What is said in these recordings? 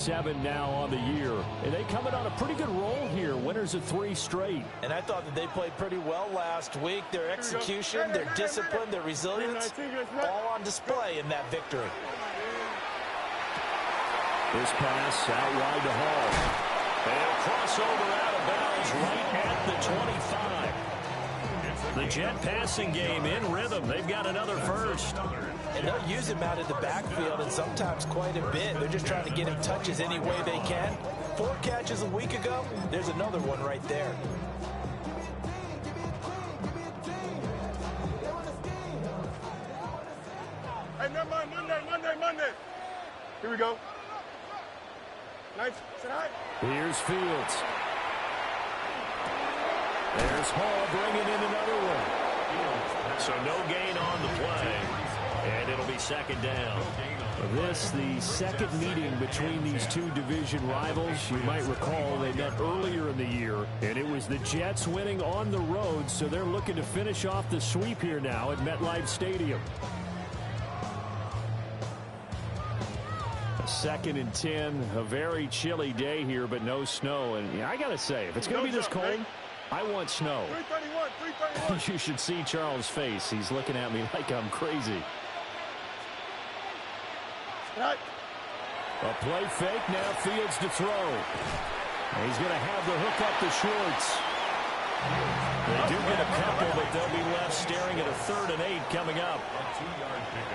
7 now on the year, and they coming on a pretty good roll here. Winners of 3 straight. And I thought that they played pretty well last week. Their execution, their discipline, their resilience, all on display in that victory. This pass out wide to Hall. And a crossover out of bounds right at the 25. The Jet passing game in rhythm. They've got another first. And they'll use him out of the backfield, and sometimes quite a bit. They're just trying to get him touches any way they can. 4 catches a week ago. There's another one right there. Hey, Monday. Here we go. Nice. Sit high. Here's Fields. There's Hall bringing in another one. So no gain on the play. And it'll be second down. This, the second meeting between these two division rivals. You might recall they met earlier in the year, and it was the Jets winning on the road, so they're looking to finish off the sweep here now at MetLife Stadium. 2nd and 10, a very chilly day here, but no snow. And yeah, I got to say, if it's going to be this cold, I want snow. 331. You should see Charles' face. He's looking at me like I'm crazy. Right. A play fake, now Fields to throw. He's going to have the hook up the shorts. They do get a couple, but they'll be left staring at a 3rd and 8 coming up.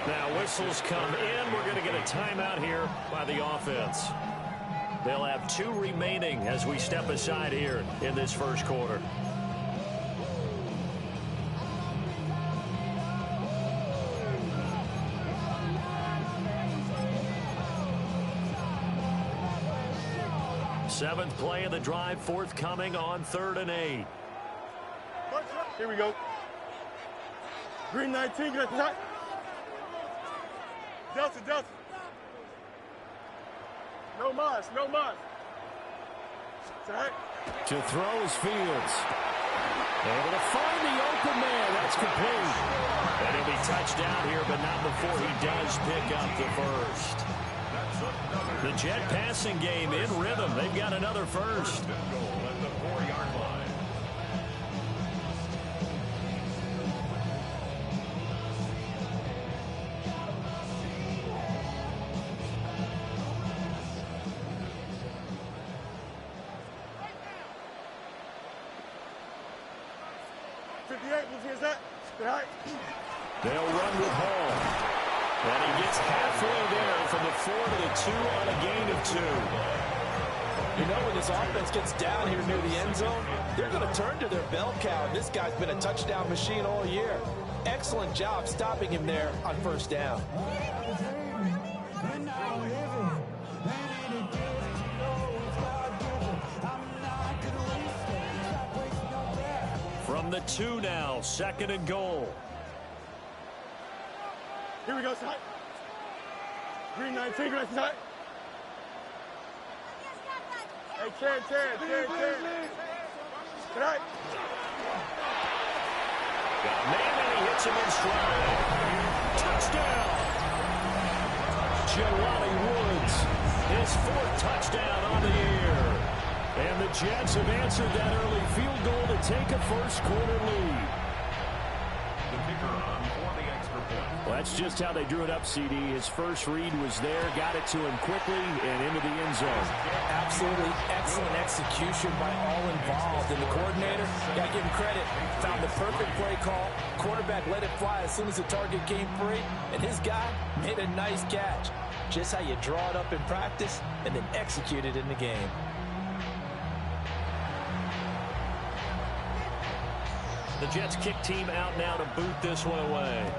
Now whistles come in. We're going to get a timeout here by the offense. They'll have 2 remaining as we step aside here in this first quarter. Seventh play of the drive, forthcoming on 3rd and 8. Here we go. Green 19, get that. Delta. No mas. Right. To throw is Fields. Able to find the open man. That's complete. And he'll be touched down here, but not before he does pick up the first. The Jet passing game in rhythm. They've got another first. They'll run with Hall. And he gets halfway there from the 4 to the 2 on a gain of 2. You know, when this offense gets down here near the end zone, they're going to turn to their bell cow. This guy's been a touchdown machine all year. Excellent job stopping him there on 1st down. From the 2 now, 2nd and goal. Here we go, side. Green 19, get that. Hey, 10. Right. Got a man and he hits him in stride. Touchdown. Jelani Woods, his 4th touchdown on the year. And the Jets have answered that early field goal to take a first quarter lead. The kicker on for the extra point. Well, that's just how they drew it up, CD. His first read was there, got it to him quickly, and into the end zone. Absolutely excellent execution by all involved. And the coordinator, got to give him credit, found the perfect play call. Quarterback let it fly as soon as the target came free, and his guy made a nice catch. Just how you draw it up in practice and then execute it in the game. The Jets kick team out now to boot this one away.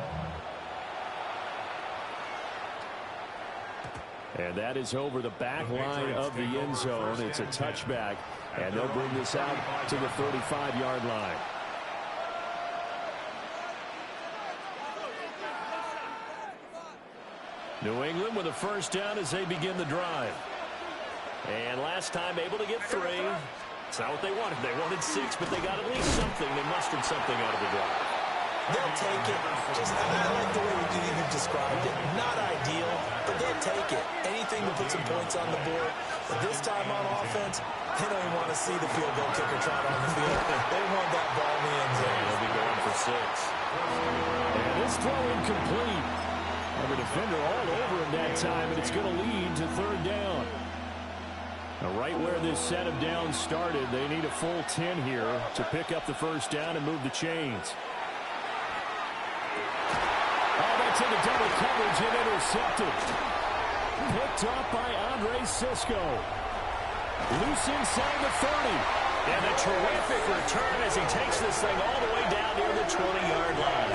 And that is over the back line of the end zone. It's a touchback, and they'll bring this out to the 35-yard line. New England with a first down as they begin the drive. And last time able to get 3. It's not what they wanted. They wanted 6, but they got at least something. They mustered something out of the drive. They'll take it. I like the way you described it. Not ideal, but they'll take it. Anything to put some points on the board. But this time on offense, they don't even want to see the field goal kicker trot on the field. They want that ball in the end zone. They'll be going for 6. And this throw incomplete. And the defender all over him that time, and it's going to lead to 3rd down. Now, right where this set of downs started, they need a full 10 here to pick up the 1st down and move the chains. Oh, that's into double coverage and intercepted. Picked up by Andre Sisco. Loose inside the 30. And a terrific return as he takes this thing all the way down near the 20-yard line.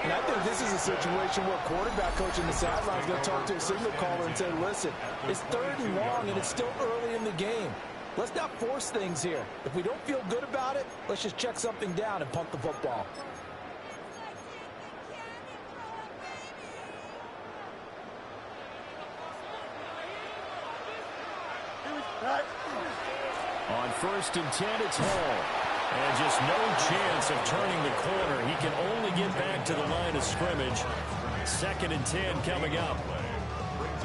And I think this is a situation where quarterback coach in the sideline is going to talk to a signal caller and say, listen, it's 3rd and long and it's still early in the game. Let's not force things here. If we don't feel good about it, let's just check something down and punt the football. On 1st and 10, it's Hall. And just no chance of turning the corner. He can only get back to the line of scrimmage. 2nd and 10 coming up.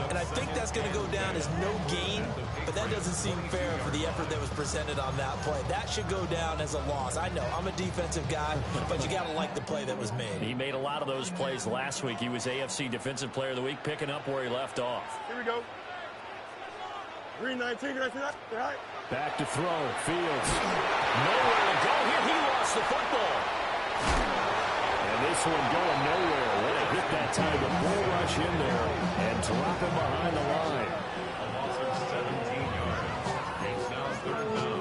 And I think that's going to go down as no gain, but that doesn't seem fair for the effort that was presented on that play. That should go down as a loss. I know, I'm a defensive guy, but you got to like the play that was made. He made a lot of those plays last week. He was AFC Defensive Player of the Week, picking up where he left off. Here we go. Green 19, right. Back to throw. Fields. Nowhere to go here. He lost the football. And this one going nowhere. What a hit that time. The bull rush in there and drop him behind the line. A loss of 17 yards. It's now 3rd down.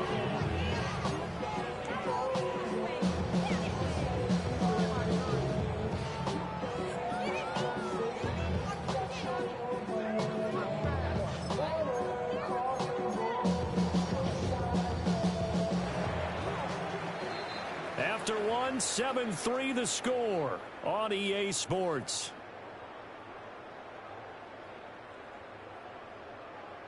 After 7-3 the score on EA Sports.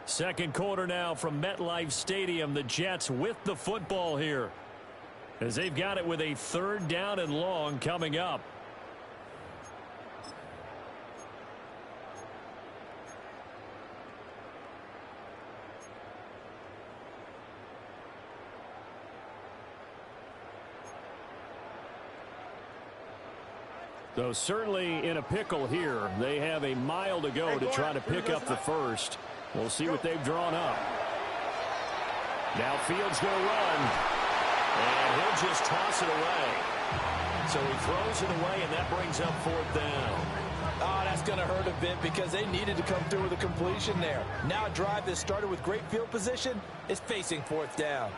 2nd quarter now from MetLife Stadium. The Jets with the football here as they've got it with a 3rd down and long coming up. So certainly in a pickle here. They have a mile to go to try to pick up the 1st. We'll see what they've drawn up. Now Fields going to run. And he'll just toss it away. So he throws it away, and that brings up 4th down. Oh, that's going to hurt a bit because they needed to come through with a completion there. Now a drive that started with great field position is facing 4th down.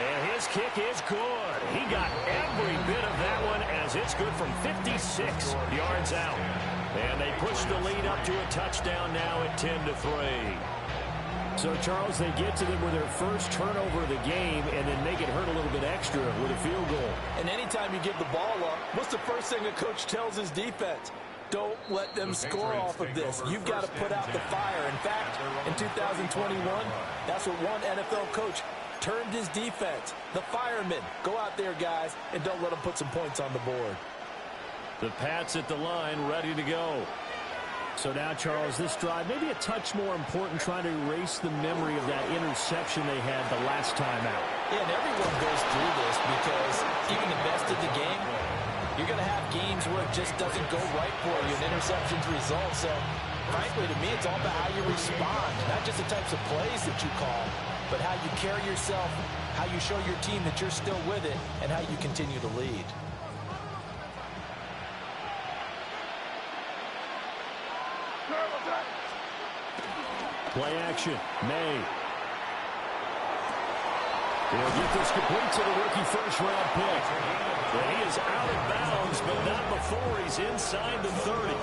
And his kick is good. He got every bit of that one as it's good from 56 yards out. And they push the lead up to a touchdown now at 10-3. So, Charles, they get to them with their first turnover of the game and then make it hurt a little bit extra with a field goal. And anytime you give the ball up, what's the first thing a coach tells his defense? Don't let them score off of this. You've got to put out the fire. In fact, in 2021, that's what one NFL coach turned his defense. The firemen. Go out there, guys, and don't let them put some points on the board. The Pats at the line, ready to go. So now, Charles, this drive maybe a touch more important, trying to erase the memory of that interception they had the last time out. Yeah, and everyone goes through this because even the best of the game, you're going to have games where it just doesn't go right for you, and interceptions result. So, frankly, to me, it's all about how you respond, not just the types of plays that you call, but how you carry yourself, how you show your team that you're still with it, and how you continue to lead. Play action. May. He'll get this complete to the rookie first-round pick. And he is out of bounds, but not before he's inside the 30.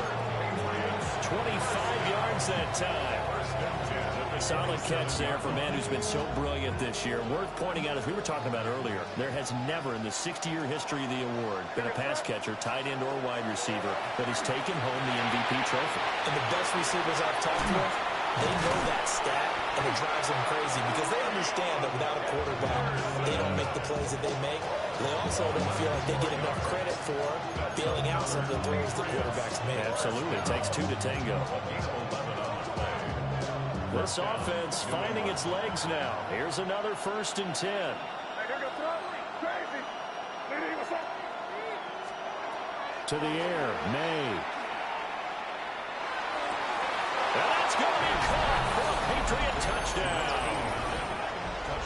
25 yards that time. Solid catch there for a man who's been so brilliant this year. Worth pointing out, as we were talking about earlier, there has never in the 60-year history of the award been a pass catcher, tight end, or wide receiver that has taken home the MVP trophy. And the best receivers I've talked with, They know that stat, and it drives them crazy because they understand that without a quarterback, they don't make the plays that they make. They also don't feel like they get enough credit for bailing out some of the throws the quarterbacks make. Absolutely. It takes two to tango. This offense finding its legs now. Here's another 1st and 10. To the air, May. And that's going to be caught for a Patriot touchdown.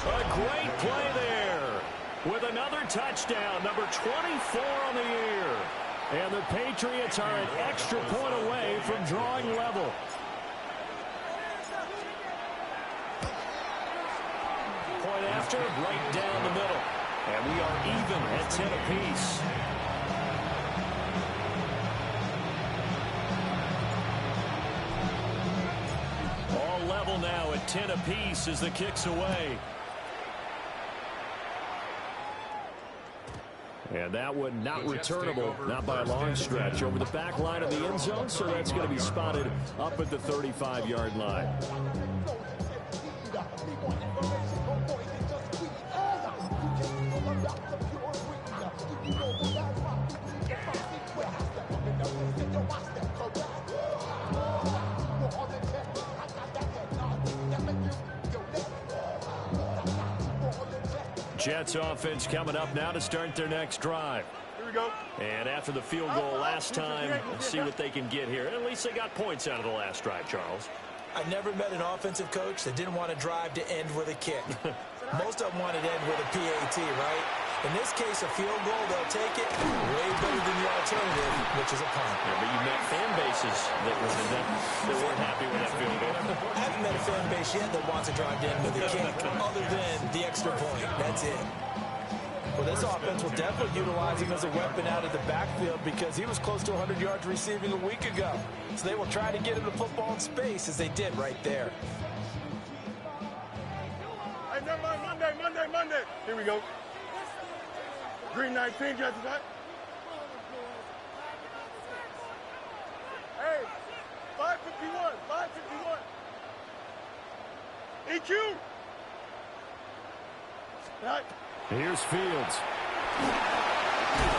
A great play there with another touchdown, number 24 on the year. And the Patriots are an extra point away from drawing level. Point after, right down the middle. And we are even at 10 apiece. Level now at 10 apiece as the kick's away. And that one not returnable, not by a long stretch, over the back line of the end zone, so that's going to be spotted up at the 35-yard line. Jets offense coming up now to start their next drive. Here we go. And after the field goal last time, see what they can get here. At least they got points out of the last drive, Charles. I never met an offensive coach that didn't want to drive to end with a kick. Most of them wanted to end with a PAT, right? In this case, a field goal, they'll take it way better than the alternative, which is a punt. Yeah, but you met fan bases that weren't happy with that field goal. I haven't met a fan base yet that wants to drive to end with a kick other than the extra point. That's it. Well, this offense will definitely utilize him as a weapon out of the backfield because he was close to 100 yards receiving a week ago. So they will try to get him the football in space as they did right there. Hey, never mind. Monday. Here we go. Green 19, Judge. Hey, 551. EQ. Right. Here's Fields.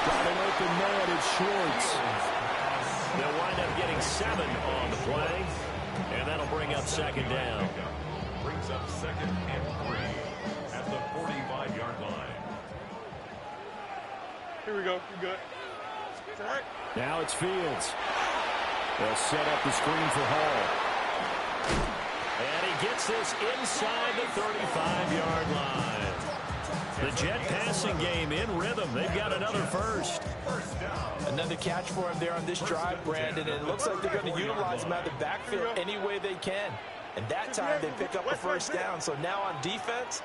Got an open man. It's Schwartz. They'll wind up getting 7 on the play, and that'll bring up 2nd down. Brings up 2nd and 3 at the 45-yard line. Here we go. You good? Right. Now it's Fields. They'll set up the screen for Hall. And he gets this inside the 35-yard line. The Jet passing game in rhythm. They've got another first. Another catch for him there on this drive, Brandon. And it looks like they're going to utilize him out of the backfield any way they can. And that time they pick up a first down. So now on defense,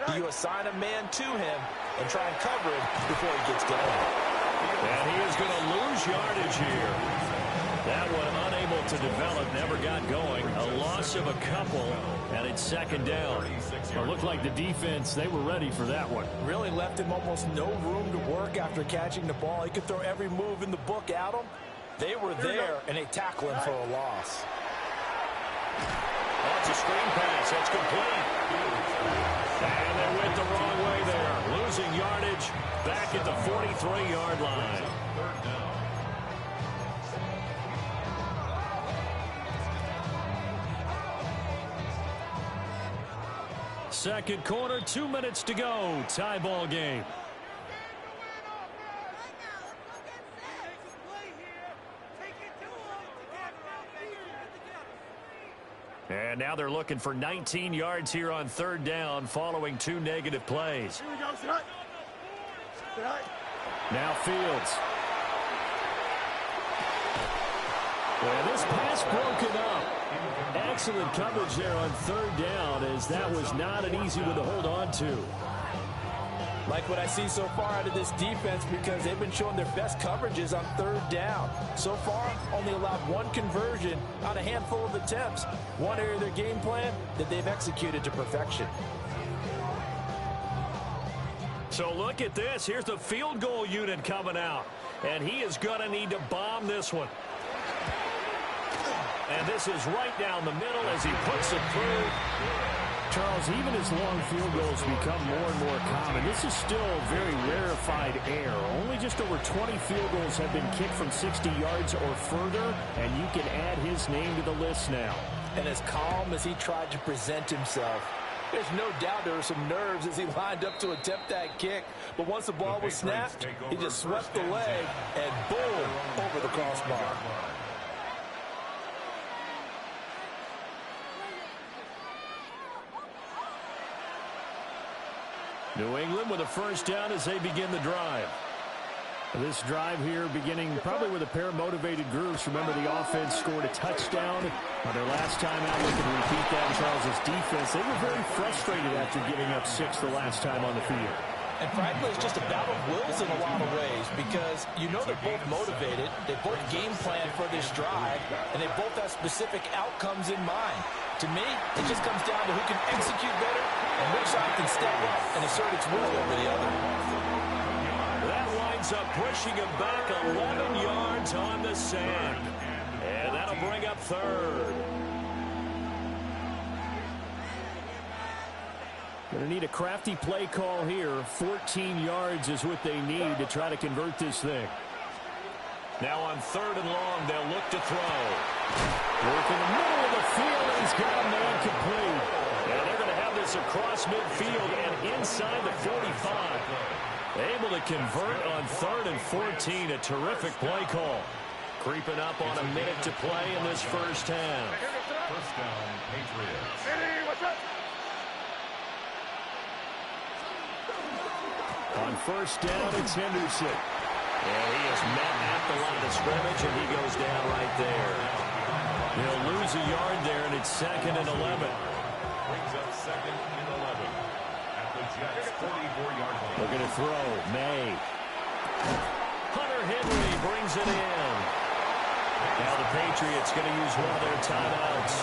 do you assign a man to him and try and cover him before he gets going? And he is going to lose yardage here. That one unable to develop, never got going. A loss of a couple, and it's 2nd down. It looked like the defense, they were ready for that one. Really left him almost no room to work after catching the ball. He could throw every move in the book at him. They were there, and they tackle him for a loss. That's a screen pass. That's complete. And they went the wrong way there. Losing yardage back at the 43-yard line. 3rd down. Second quarter, 2 minutes to go. Tie ball game. And now they're looking for 19 yards here on 3rd down following 2 negative plays. Here we go. Right. Now Fields. And this pass broken up. Excellent coverage there on 3rd down, as that was not an easy one to hold on to. Like what I see so far out of this defense, because they've been showing their best coverages on 3rd down. So far, only allowed 1 conversion on a handful of attempts. One area of their game plan that they've executed to perfection. So look at this. Here's the field goal unit coming out. And he is going to need to bomb this one. And this is right down the middle as he puts it through. Charles, even as long field goals become more and more common, this is still very rarefied air. Only just over 20 field goals have been kicked from 60 yards or further, and you can add his name to the list now. And as calm as he tried to present himself, there's no doubt there were some nerves as he lined up to attempt that kick. But once the ball was snapped, he just swept the leg and boom, over the crossbar. New England with a first down as they begin the drive. This drive here beginning probably with a pair of motivated groups. Remember, the offense scored a touchdown on their last time out. They can repeat that in Charles's defense. They were very frustrated after giving up 6 the last time on the field. And frankly, it's just a battle of wills in a lot of ways because you know they're both motivated, they both game plan for this drive, and they both have specific outcomes in mind. To me, it just comes down to who can execute better and which side can step up and assert its will over the other. That winds up pushing him back 11 yards on the sand. And that'll bring up third. Going to need a crafty play call here. 14 yards is what they need to try to convert this thing. Now on third and long, they'll look to throw. Work in the middle of the field, and he's got a man complete. And they're going to have this across midfield and inside the 45. Able to convert on third and 14. A terrific play call. Creeping up on a minute to play in this first half. First down, Patriots. Eddie, what's up? On first down, it's Henderson. And he is met at the line of scrimmage, and he goes down right there. He'll lose a yard there, and it's 2nd and 11. Brings up 2nd and 11 at the Jets' 44-yard line. Looking to throw. May. Hunter Henry brings it in. Now the Patriots going to use one of their timeouts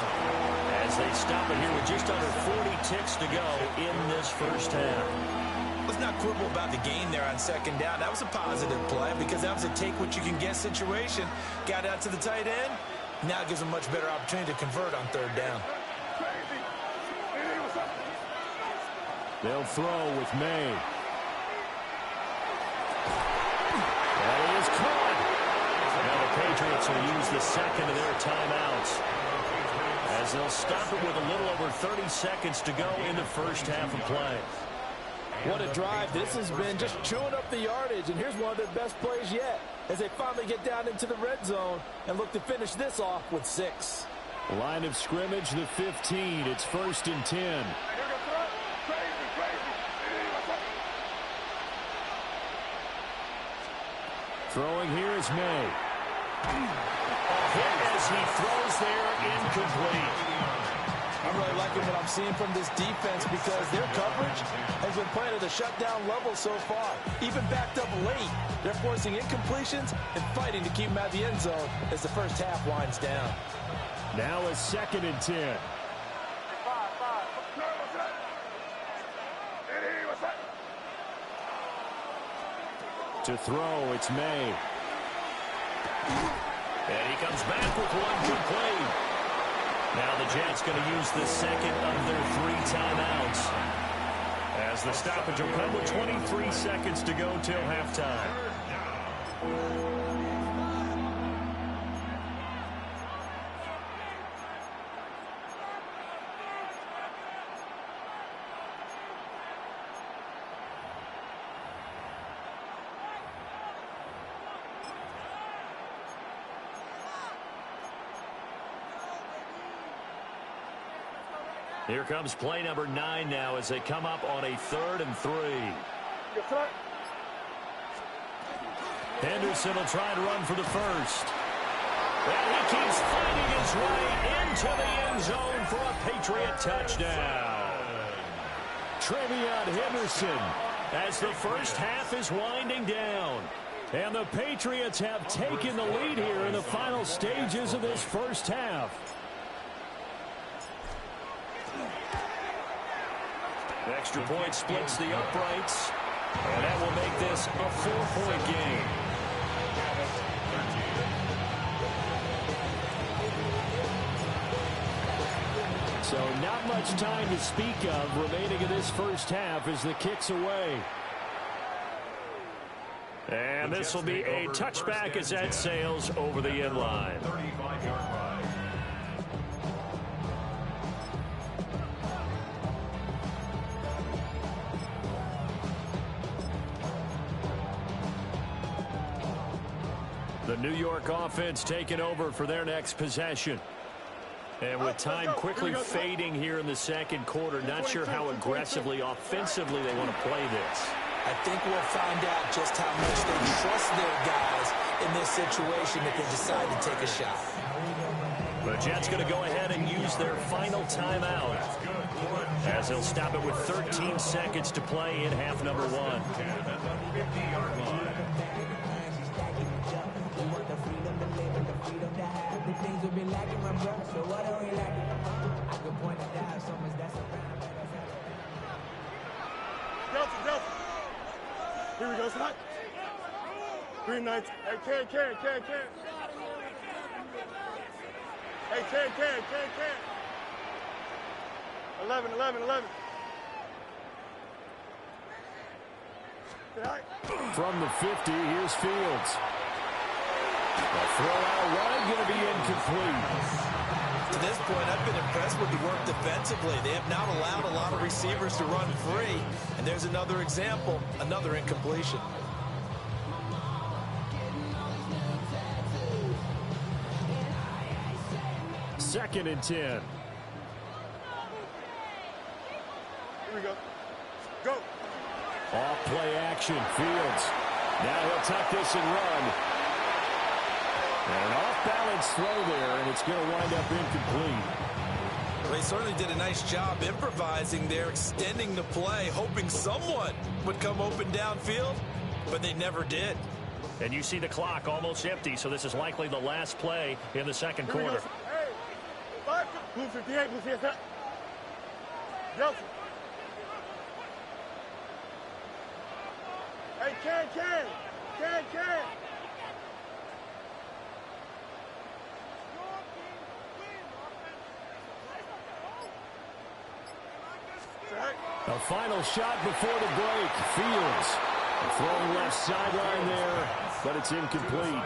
as they stop it here with just under 40 ticks to go in this first half. Let's not quibble about the gain there on second down. That was a positive play because that was a take-what-you-can-get situation. Got out to the tight end. Now it gives them a much better opportunity to convert on third down. They'll throw with May. That is caught. Now the Patriots will use the second of their timeouts as they'll stop it with a little over 30 seconds to go in the first half of play. What a drive this has been, just chewing up the yardage, and here's one of their best plays yet as they finally get down into the red zone and look to finish this off with 6. Line of scrimmage, the 15. It's 1st and 10. Throwing here is May. A hit as he throws there, incomplete. I'm really liking what I'm seeing from this defense because their coverage has been playing at a shutdown level so far. Even backed up late, they're forcing incompletions and fighting to keep them out of the end zone as the first half winds down. Now a 2nd and 10. To throw, it's May. And he comes back with one complete. Now the Jets going to use the second of their 3 timeouts as the stoppage will come with 23 seconds to go till halftime. Here comes play number 9 now as they come up on a 3rd and 3. Henderson will try and run for the first. And he keeps fighting his way into the end zone for a Patriot touchdown. Trevion Henderson. As the first half is winding down. And the Patriots have taken the lead here in the final stages of this first half. Extra point splits the uprights, and that will make this a 4-point game. So not much time to speak of remaining in this first half as the kick's away. And this will be a touchback as that sails over the end line. 35-yard line. The New York offense taking over for their next possession. And with time quickly fading here in the second quarter, not sure how aggressively, offensively they want to play this. I think we'll find out just how much they trust their guys in this situation if they decide to take a shot. The Jets going to go ahead and use their final timeout as they'll stop it with 13 seconds to play in half number one. Delta. Here we go, son. Green Knights. Hey, can. Hey, can. 11. From the 50, here's Fields. The throw out wide going to be incomplete. To this point, I've been impressed with the work defensively. They have not allowed a lot of receivers to run free. And there's another example, another incompletion. Second and 10. Here we go. Go. Off play action, Fields. Now he'll tuck this and run. And an off-balance throw there, and it's going to wind up incomplete. Well, they certainly did a nice job improvising there, extending the play, hoping someone would come open downfield, but they never did. And you see the clock almost empty, so this is likely the last play in the second quarter. Hey, blue 58, blue 58. Delta. Hey, can. A final shot before the break. Fields throwing left sideline there, but it's incomplete.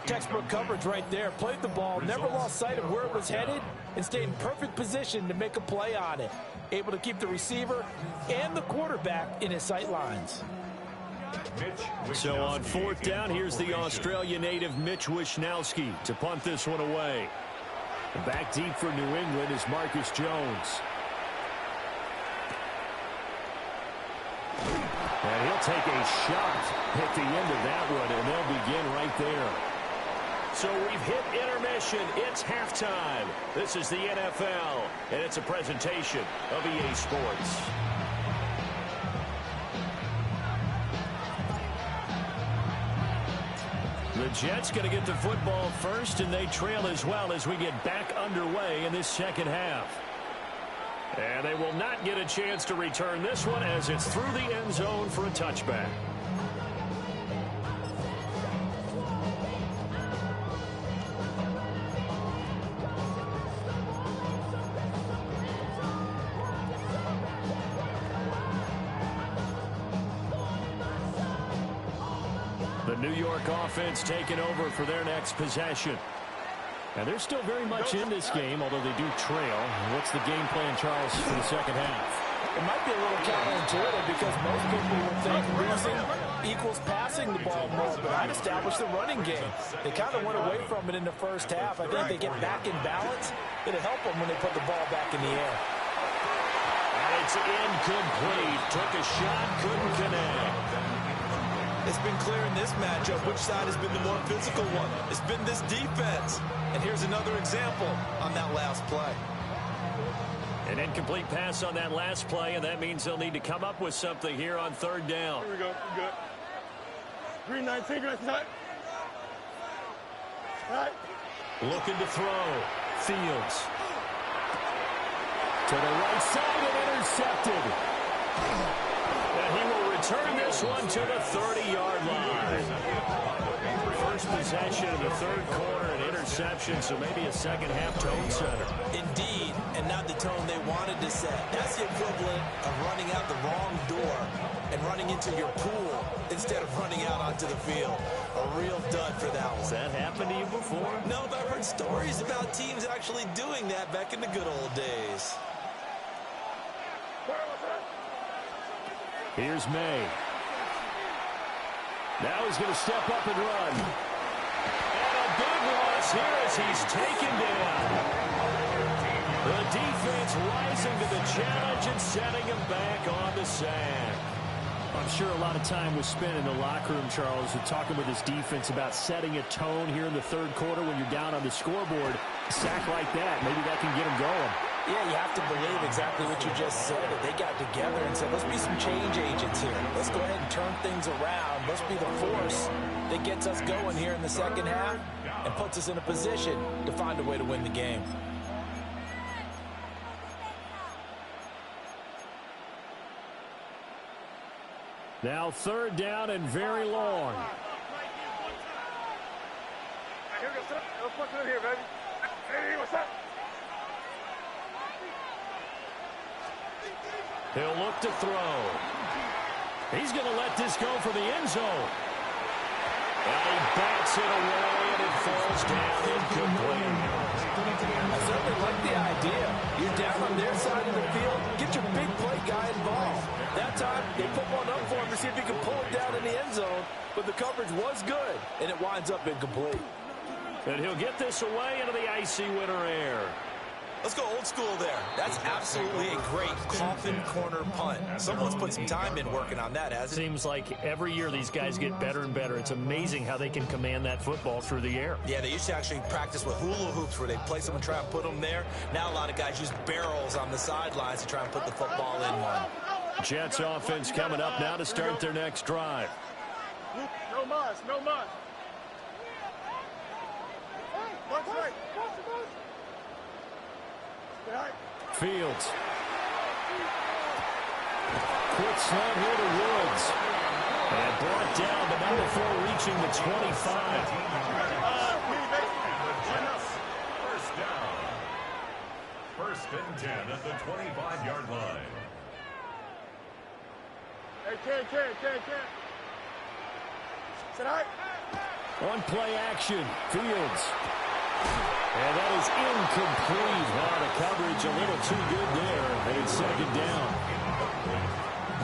Textbook coverage right there. Played the ball, never lost sight of where it was headed, and stayed in perfect position to make a play on it. Able to keep the receiver and the quarterback in his sight lines. So on fourth down, here's the Australia native Mitch Wishnowsky to punt this one away. Back deep for New England is Marcus Jones. And he'll take a shot at the end of that one, and they'll begin right there. So we've hit intermission. It's halftime. This is the NFL, and it's a presentation of EA Sports. The Jets going to get the football first, and they trail as well as we get back underway in this second half. And they will not get a chance to return this one as it's through the end zone for a touchback. The New York offense taking over for their next possession. And they're still very much in this game, although they do trail. What's the game plan, Charles, for the second half? It might be a little counterintuitive because most people would think losing equals passing the ball more, but I'd establish the running game. They kind of went away from it in the first half. I think they get back in balance. It'll help them when they put the ball back in the air. And it's incomplete. Took a shot, couldn't connect. It's been clear in this matchup which side has been the more physical one. It's been this defense. And here's another example on that last play. An incomplete pass on that last play, and that means they'll need to come up with something here on third down. Here we go. Good. Green 19, green 19. Right. Looking to throw. Fields. To the right side and intercepted. And he will return this one to the 30-yard line. First possession of the third quarter, an interception, so maybe a second-half tone setter. Indeed, and not the tone they wanted to set. That's the equivalent of running out the wrong door and running into your pool instead of running out onto the field. A real dud for that one. Has that happened to you before? No, but I've heard stories about teams actually doing that back in the good old days. Here's May. Now he's going to step up and run. And a big loss here as he's taken down. The defense rising to the challenge and setting him back on the sack. I'm sure a lot of time was spent in the locker room, Charles, and talking with his defense about setting a tone here in the third quarter when you're down on the scoreboard. A sack like that, maybe that can get him going. Yeah, you have to believe exactly what you just said. They got together and said, let's be some change agents here. Let's go ahead and turn things around. Let's be the force that gets us going here in the second half and puts us in a position to find a way to win the game. Now third down and very long. Here we go, son. Let's put it here, baby. Hey, what's up? He'll look to throw. He's going to let this go for the end zone. And he bats it away, and it falls down incomplete. I certainly like the idea. You're down on their side of the field. Get your big play guy involved. That time, they put one up for him to see if he can pull it down in the end zone. But the coverage was good, and it winds up incomplete. And he'll get this away into the icy winter air. Let's go old school there. That's absolutely a great coffin corner punt. Someone's put some time in working on that, hasn't it? Seems like every year these guys get better and better. It's amazing how they can command that football through the air. Yeah, they used to actually practice with hula hoops where they place them and try and put them there. Now a lot of guys use barrels on the sidelines to try and put the football in one. Jets offense coming up now to start their next drive. No mas, no mas. Watch right. Fields. Quick slant here to Woods. And brought down to number 4, reaching the 25. First down. First and 10 at the 25-yard line. Hey, Ken. Sit out. On play action, Fields. And that is incomplete. The coverage a little too good there, and it's second down.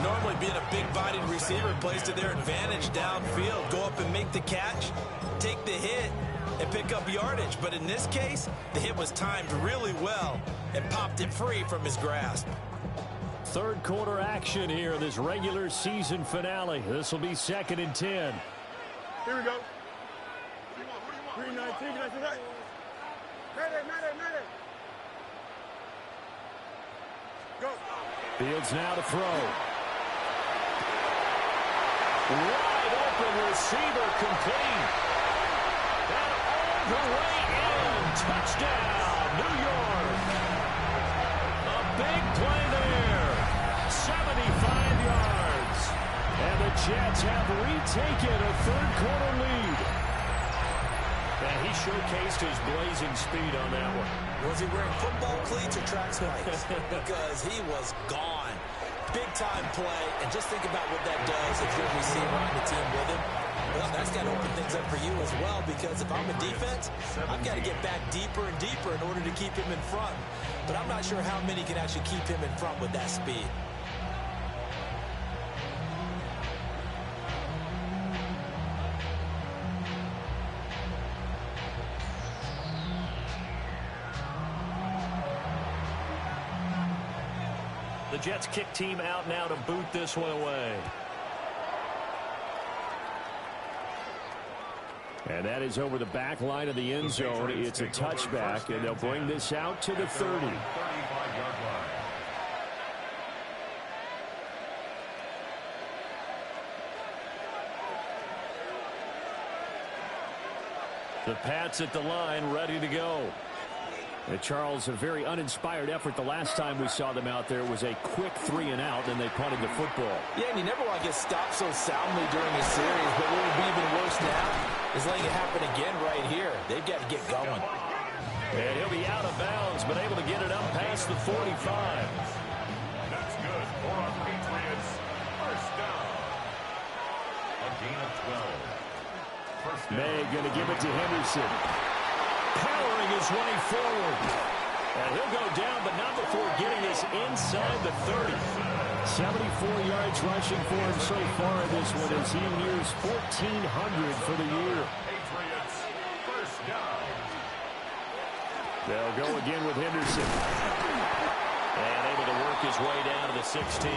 Normally being a big-bodied receiver plays to their advantage downfield. Go up and make the catch, take the hit, and pick up yardage. But in this case, the hit was timed really well and popped it free from his grasp. Third quarter action here in this regular season finale. This will be second and 10. Here we go. 319, right. Mayday. Go. Fields now to throw. Wide open receiver complete. And all the way in. Touchdown, New York. A big play there. 75 yards. And the Jets have retaken a third quarter lead. And he showcased his blazing speed on that one. Was he wearing football cleats or track spikes? Because he was gone. Big-time play, and just think about what that does if you're a receiver on the team with him. Well, that's got to open things up for you as well, because if I'm a defense, I've got to get back deeper and deeper in order to keep him in front. But I'm not sure how many can actually keep him in front with that speed. The Jets kick team out now to boot this one away. And that is over the back line of the end zone. It's a touchback, and they'll bring this out to the 30. 35-yard line. The Pats at the line, ready to go. Charles, a very uninspired effort. The last time we saw them out there was a quick 3 and out, and they punted the football. Yeah, and you never want to get stopped so soundly during a series, but what would be even worse now is letting it happen again right here. They've got to get going. And he'll be out of bounds, but able to get it up past the 45. That's good for our Patriots. First down. A gain of 12. First down. May going to give it to Henderson. Powering his way forward. And he'll go down, but not before getting this inside the 30. 74 yards rushing for him so far in this one as he nears 1,400 for the year. Patriots. First down. They'll go again with Henderson. And able to work his way down to the 16.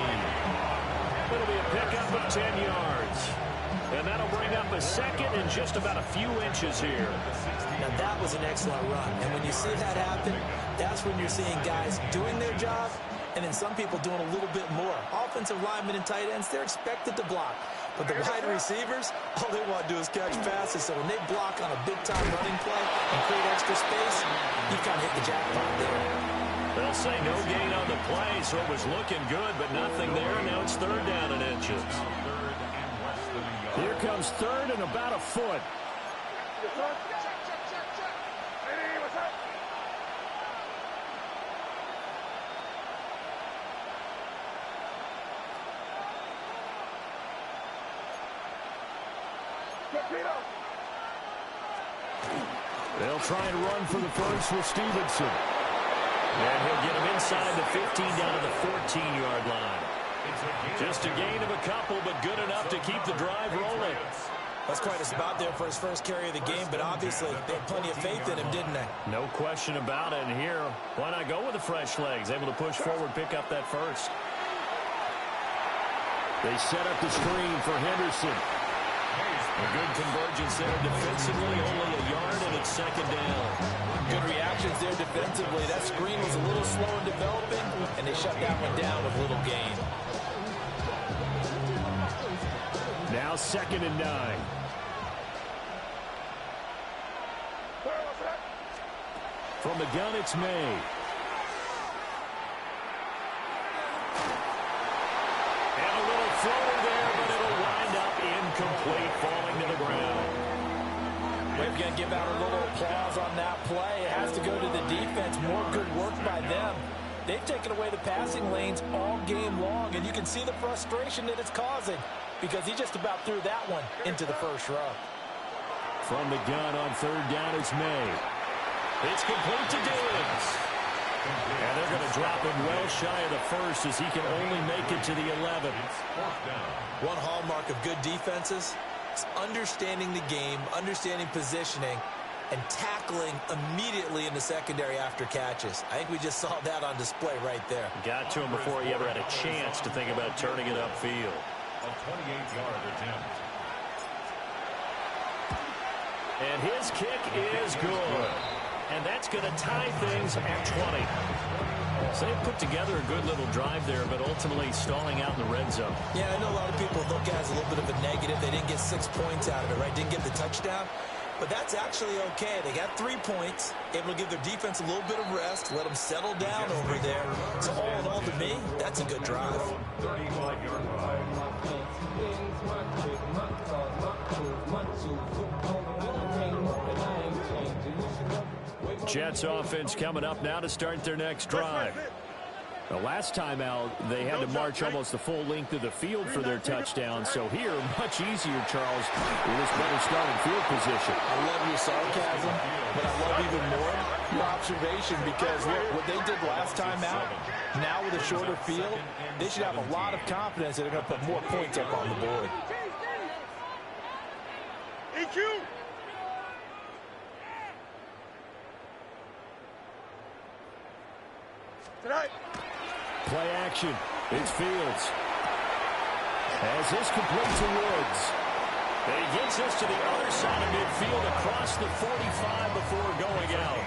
It'll be a pickup of 10 yards. And that'll bring up a second and just about a few inches here. Now, that was an excellent run. And when you see that happen, that's when you're seeing guys doing their job and then some people doing a little bit more. Offensive linemen and tight ends, they're expected to block. But the wide receivers, all they want to do is catch passes. So when they block on a big-time running play and create extra space, you kind of hit the jackpot there. They'll say no gain on the play, so it was looking good, but nothing there. Now it's third down and inches. Here comes third and about a foot. They'll try and run for the first with Stevenson. And he'll get him inside the 15 down to the 14-yard line. Just a gain of a couple, but good enough to keep the drive rolling. That's quite a spot there for his first carry of the game, but obviously they had plenty of faith in him, didn't they? No question about it. And here, why not go with the fresh legs? Able to push forward, pick up that first. They set up the screen for Henderson. A good convergence there defensively, only a yard, and it's second down. Good reactions there defensively. That screen was a little slow in developing, and they shut that one down with little gain. Now 2nd and 9. From the gun, it's May. And a little floater there, but it'll wind up incomplete, falling to the ground. We're going to give out a little applause on that play. It has to go to the defense. More good work by them. They've taken away the passing lanes all game long, and you can see the frustration that it's causing because he just about threw that one into the first row. From the gun on third down, it's May. It's complete to Diggs. And they're going to drop him well shy of the first as he can only make it to the 11. One hallmark of good defenses is understanding the game, understanding positioning, and tackling immediately in the secondary after catches. I think we just saw that on display right there. Got to him before he ever had a chance to think about turning it upfield. A 28-yard attempt. And his kick is good. And that's going to tie things at 20. So they put together a good little drive there, but ultimately stalling out in the red zone. Yeah, I know a lot of people look at it as a little bit of a negative. They didn't get 6 points out of it, right? Didn't get the touchdown. But that's actually okay. They got 3 points, able to give their defense a little bit of rest, let them settle down over there. So all in all, to me, that's a good drive. 35-yard drive. Jets offense coming up now to start their next drive. The last time out, they had to march almost the full length of the field for their touchdown. So here, much easier, Charles, with this better starting field position. I love your sarcasm, but I love even more your observation because look, what they did last time out, now with a shorter field, they should have a lot of confidence that they're going to put more points up on the board. EQ! Tonight. Play action. It's Fields. As this complete to Woods. He gets this to the other side of midfield across the 45 before going out.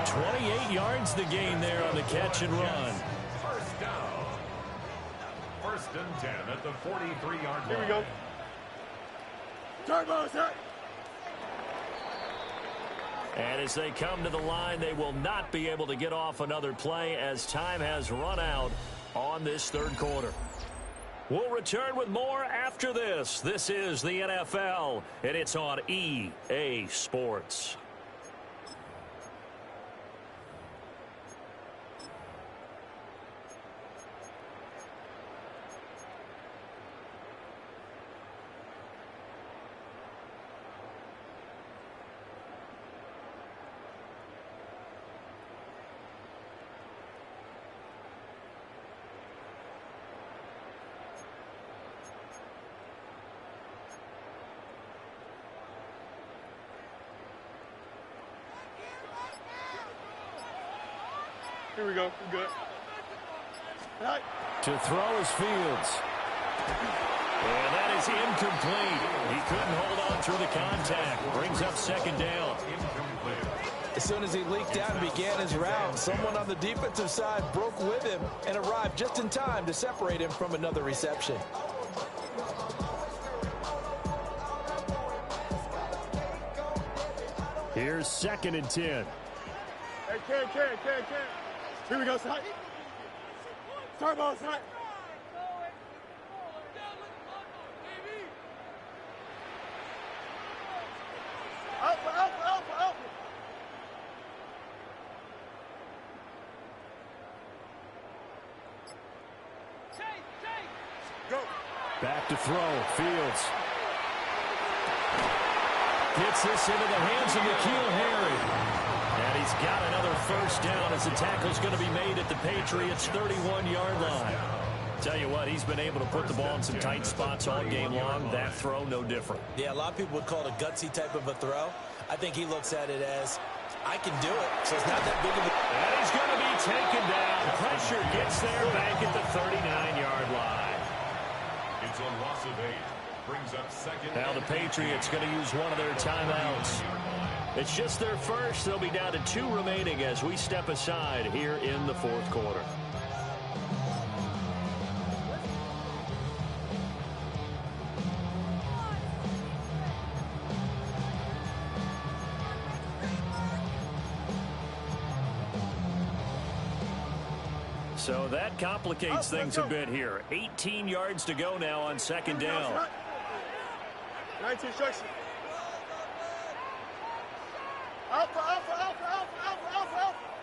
28 yards the gain there on the catch and run. First down. 1st and 10 at the 43-yard line. Here we go. Turbo set. And as they come to the line, they will not be able to get off another play as time has run out on this third quarter. We'll return with more after this. This is the NFL, and it's on EA Sports. Here we go. We're good. Right. To throw is Fields. And that is incomplete. He couldn't hold on through the contact. Brings up second down. As soon as he leaked out and began his route, someone on the defensive side broke with him and arrived just in time to separate him from another reception. Here's 2nd and 10. Hey, Ken. Here we go, side. Start ball, side. Alpha. Go. Back to throw. Fields. Gets this into the hands of N'Keal Harry. And he's got another first down as the tackle's going to be made at the Patriots' 31-yard line. Tell you what, he's been able to put the ball in some tight spots all game long. That throw, no different. Yeah, a lot of people would call it a gutsy type of a throw. I think he looks at it as, I can do it, so it's not that big of a... And he's going to be taken down. Pressure gets there back at the 39-yard line. It's a loss of 8. Brings up second. Now the Patriots going to use one of their timeouts. It's just their first. They'll be down to 2 remaining as we step aside here in the fourth quarter. So that complicates things a bit here. 18 yards to go now on second down. 19 instruction. Alpha.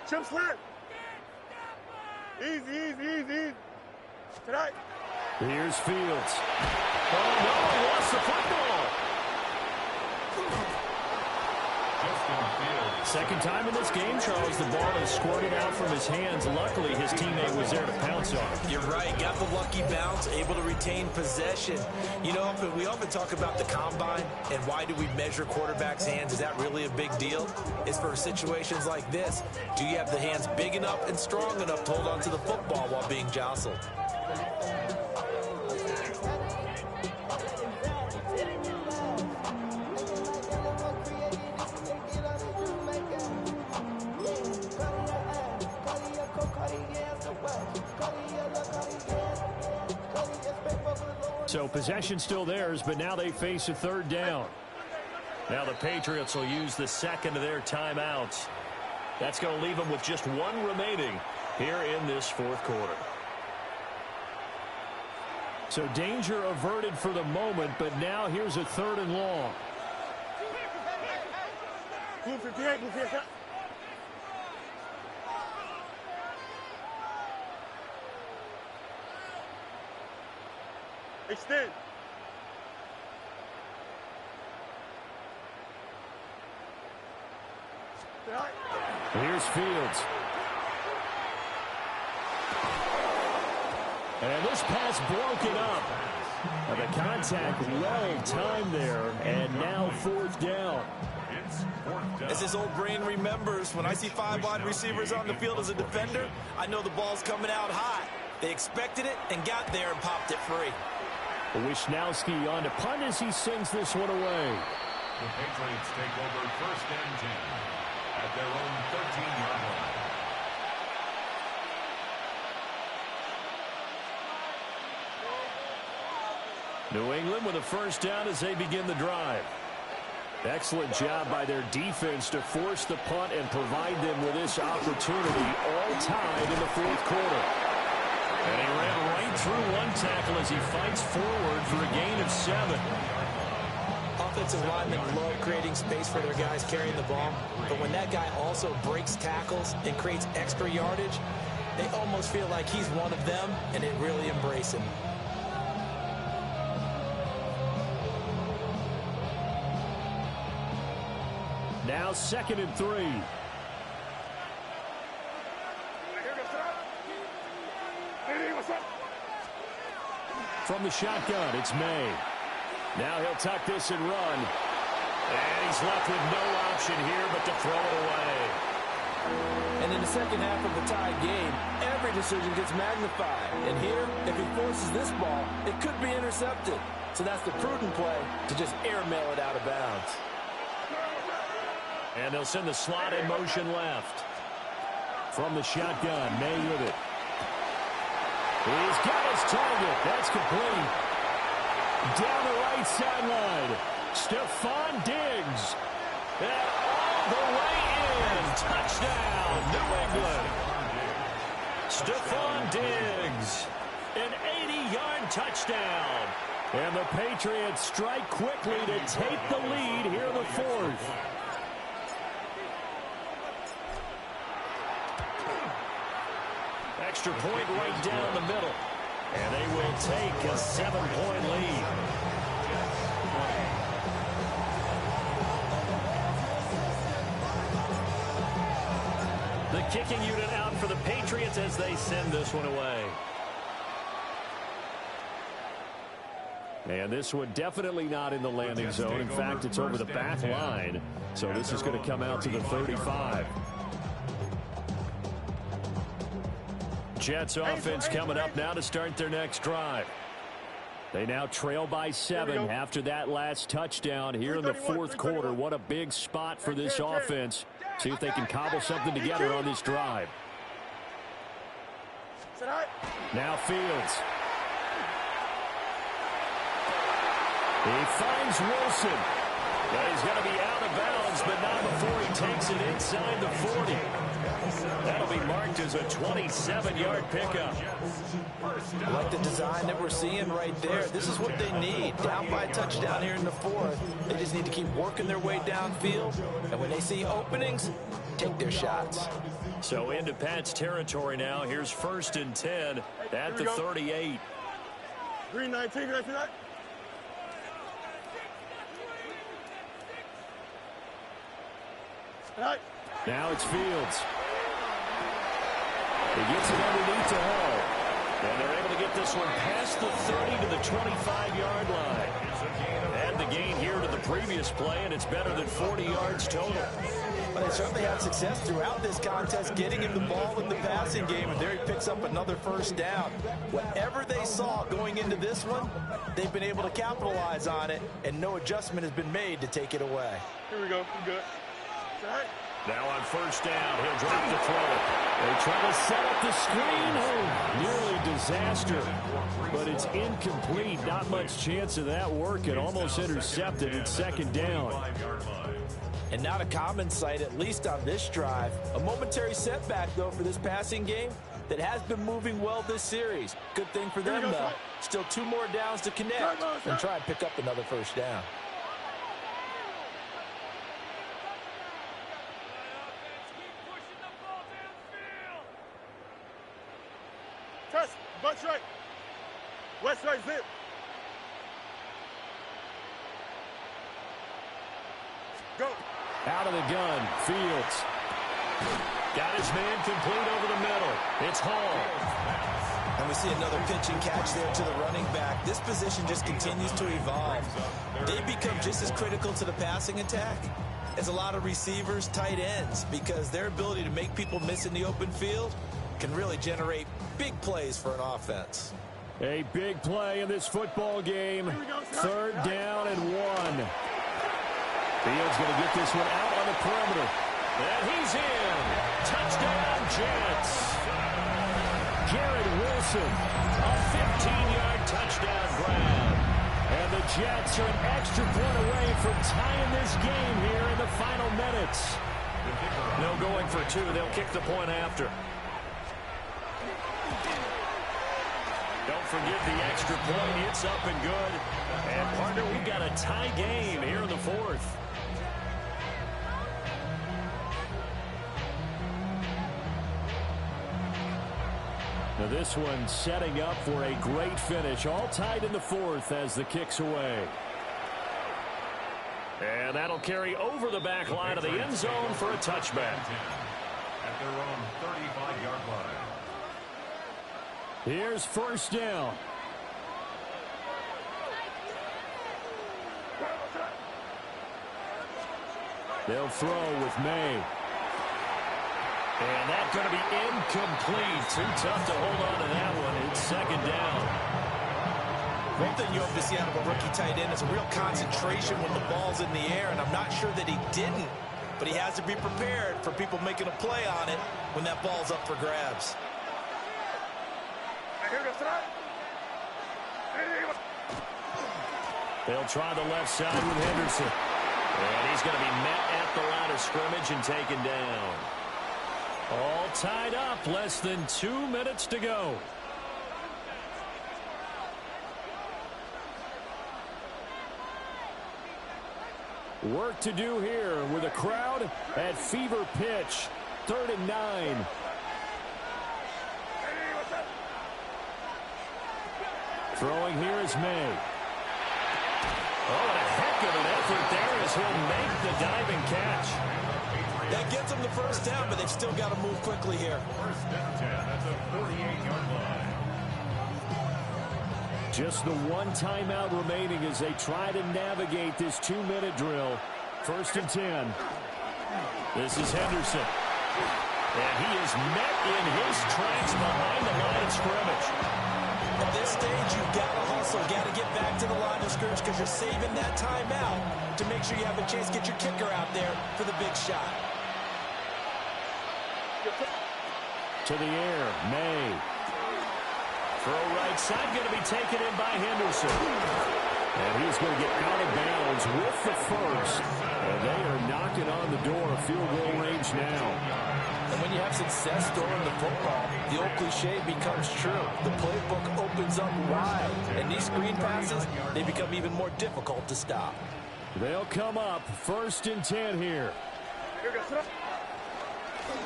Chip slant. Easy. Tonight. Here's Fields. Oh, no, he lost the football. Second time in this game, Charles, the ball is squirted out from his hands. Luckily, his teammate was there to pounce on it. You're right. Got the lucky bounce, able to retain possession. You know, we often talk about the combine and why do we measure quarterbacks' hands. Is that really a big deal? It's for situations like this. Do you have the hands big enough and strong enough to hold on to the football while being jostled? So possession still theirs, but now they face a third down. Now the Patriots will use the second of their timeouts. That's going to leave them with just 1 remaining here in this fourth quarter. So danger averted for the moment, but now here's a 3rd and long. Blue 58. Extend. Here's Fields. And this pass broken up. And the contact well timed there, and now 4th down. As his old brain remembers, when I see 5 wide receivers on the field as a defender, I know the ball's coming out high. They expected it and got there and popped it free. Wisnowski on to punt as he sends this one away. The Patriots take over 1st and 10 at their own 13-yard line. New England with a first down as they begin the drive. Excellent job by their defense to force the punt and provide them with this opportunity, all tied in the fourth quarter. And he ran right through one tackle as he fights forward for a gain of 7. Offensive linemen love creating space for their guys carrying the ball, but when that guy also breaks tackles and creates extra yardage, they almost feel like he's one of them, and they really embrace him. Now 2nd and 3. From the shotgun, it's May. Now he'll tuck this and run. And he's left with no option here but to throw it away. And in the second half of the tie game, every decision gets magnified. And here, if he forces this ball, it could be intercepted. So that's the prudent play to just airmail it out of bounds. And they'll send the slot in motion left. From the shotgun, May with it. He's got his target. That's complete. Down the right sideline. Stephon Diggs. And all the way in. Touchdown, New England. Stephon Diggs. An 80-yard touchdown. And the Patriots strike quickly to take the lead here in the fourth. Extra point right down the middle. And they will take a 7-point lead. The kicking unit out for the Patriots as they send this one away. And this one definitely not in the landing zone. In fact, it's over the back line. So this is going to come out to the 35. Jets offense coming up now to start their next drive. They now trail by 7 after that last touchdown here in the fourth quarter. What a big spot for this offense. See if they can cobble something together on this drive. Now Fields. He finds Wilson. But he's going to be out of bounds, but not before he takes it inside the 40. That'll be marked as a 27-yard pickup. I like the design that we're seeing right there. This is what they need. Down by a touchdown here in the fourth. They just need to keep working their way downfield. And when they see openings, take their shots. So into Pat's territory now. Here's 1st and 10 at the 38. Green 19, you see that? Now it's Fields. He gets it underneath to Hall. And they're able to get this one past the 30 to the 25-yard line. Add the gain here to the previous play, and it's better than 40 yards total. But they certainly had success throughout this contest, getting him the ball in the passing game, and there he picks up another first down. Whatever they saw going into this one, they've been able to capitalize on it, and no adjustment has been made to take it away. Here we go. We good. Now on 1st down, he'll drop the throw. They try to set up the screen. Oh, nearly disaster. But it's incomplete. Not much chance of that working. Almost intercepted. It's 2nd down. And not a common sight, at least on this drive. A momentary setback, though, for this passing game that has been moving well this series. Good thing for them, though. Still 2 more downs to connect and try and pick up another first down. Test, bunch right. West right, zip. Go. Out of the gun, Fields. Got his man complete over the middle. It's Hall. And we see another pitch and catch there to the running back. This position just continues to evolve. They become just as critical to the passing attack as a lot of receivers, tight ends, because their ability to make people miss in the open field can really generate big plays for an offense. A big play in this football game. 3rd down and 1. Fields going to get this one out on the perimeter. And he's in. Touchdown, Jets. Garrett Wilson, a 15-yard touchdown grab. And the Jets are an extra point away from tying this game here in the final minutes. No going for two. They'll kick the point after. Don't forget the extra point. It's up and good. And, partner, we've got a tie game here in the fourth. Now this one setting up for a great finish. All tied in the fourth as the kick's away. And that'll carry over the back line of the end zone for a touchback. At their own 35-yard line. Here's first down. They'll throw with May. And that's going to be incomplete. Too tough to hold on to that one. It's second down. One thing you hope to see out of a rookie tight end is a real concentration when the ball's in the air, and I'm not sure that he didn't, but he has to be prepared for people making a play on it when that ball's up for grabs. They'll try the left side with Henderson. And he's going to be met at the line of scrimmage and taken down. All tied up, less than 2 minutes to go. Work to do here with a crowd at fever pitch. 3rd and 9. Throwing here is May. Oh, and a heck of an effort there as he'll make the diving catch. That gets them the first down, but they've still got to move quickly here. First and 10 at the 48-yard line. Just the one timeout remaining as they try to navigate this 2-minute drill. 1st and 10. This is Henderson. And he is met in his tracks behind the line of scrimmage. At this stage, you've got to hustle, got to get back to the line of scrimmage because you're saving that timeout to make sure you have a chance to get your kicker out there for the big shot. To the air, May. Throw right side, going to be taken in by Henderson. And he's going to get out of bounds with the first. And they are knocking on the door of field goal range now. And when you have success throwing the football, the old cliche becomes true. The playbook opens up wide. And these screen passes, they become even more difficult to stop. They'll come up 1st and 10 here.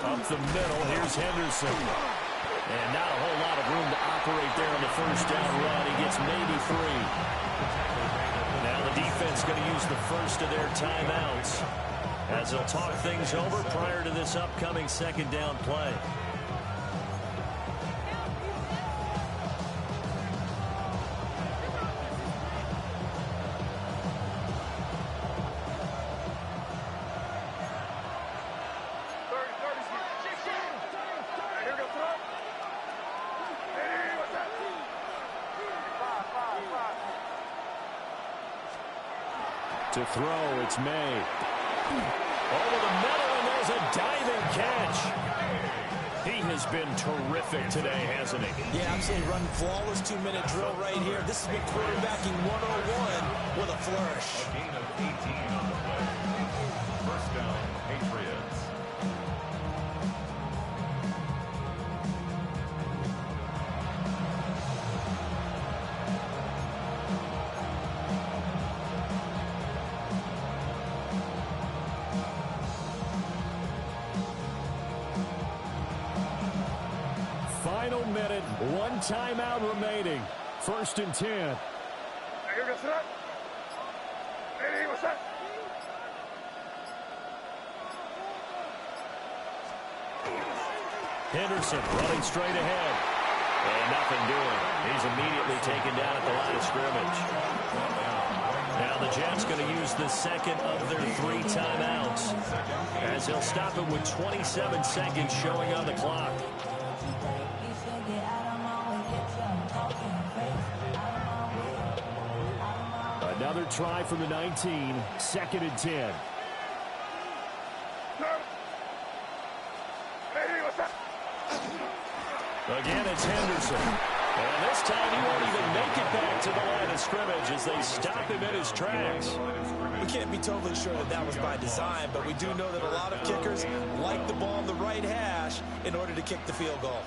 Up the middle, here's Henderson. And not a whole lot of room to operate there on the first down run. He gets maybe 3. Now the defense going to use the first of their timeouts as they'll talk things over prior to this upcoming second down play. To throw, it's May. Over the middle, and there's a diving catch. He has been terrific today, hasn't he? Yeah, absolutely. Running flawless 2-minute drill right here. This has been quarterbacking 101 with a flourish. A gain of 18 on the play. First down, Patriots. Final minute, 1 timeout remaining. 1st and 10. Henderson running straight ahead. And nothing doing. He's immediately taken down at the line of scrimmage. Now the Jets going to use the second of their 3 timeouts as they'll stop it with 27 seconds showing on the clock. Another try from the 19. 2nd and 10. Again, it's Henderson. And this time he won't even make it back to the line of scrimmage as they stop him in his tracks. We can't be totally sure that that was by design, but we do know that a lot of kickers like the ball on the right hash in order to kick the field goal.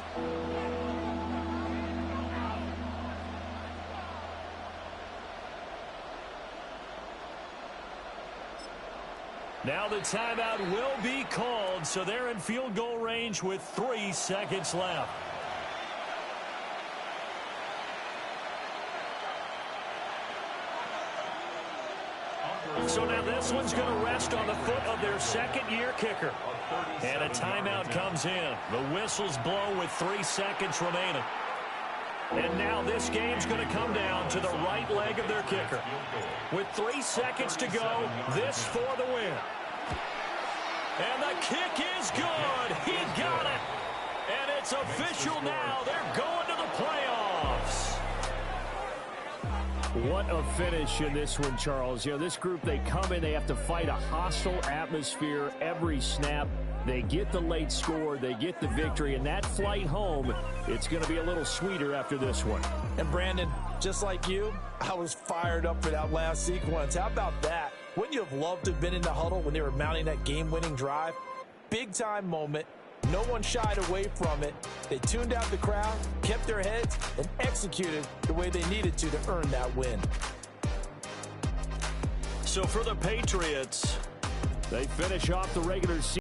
Now the timeout will be called, so they're in field goal range with 3 seconds left. So now this one's going to rest on the foot of their second-year kicker. And a timeout comes in. The whistle's blown with 3 seconds remaining. And now this game's going to come down to the right leg of their kicker. With 3 seconds to go, this for the win. And the kick is good. He got it. And it's official now. They're going to the playoffs. What a finish in this one, Charles. You know, this group, they come in, they have to fight a hostile atmosphere every snap. They get the late score, they get the victory, and that flight home, it's going to be a little sweeter after this one. And Brandon, just like you, I was fired up for that last sequence. How about that? Wouldn't you have loved to have been in the huddle when they were mounting that game-winning drive? Big-time moment. No one shied away from it. They tuned out the crowd, kept their heads, and executed the way they needed to earn that win. So for the Patriots, They finish off the regular season.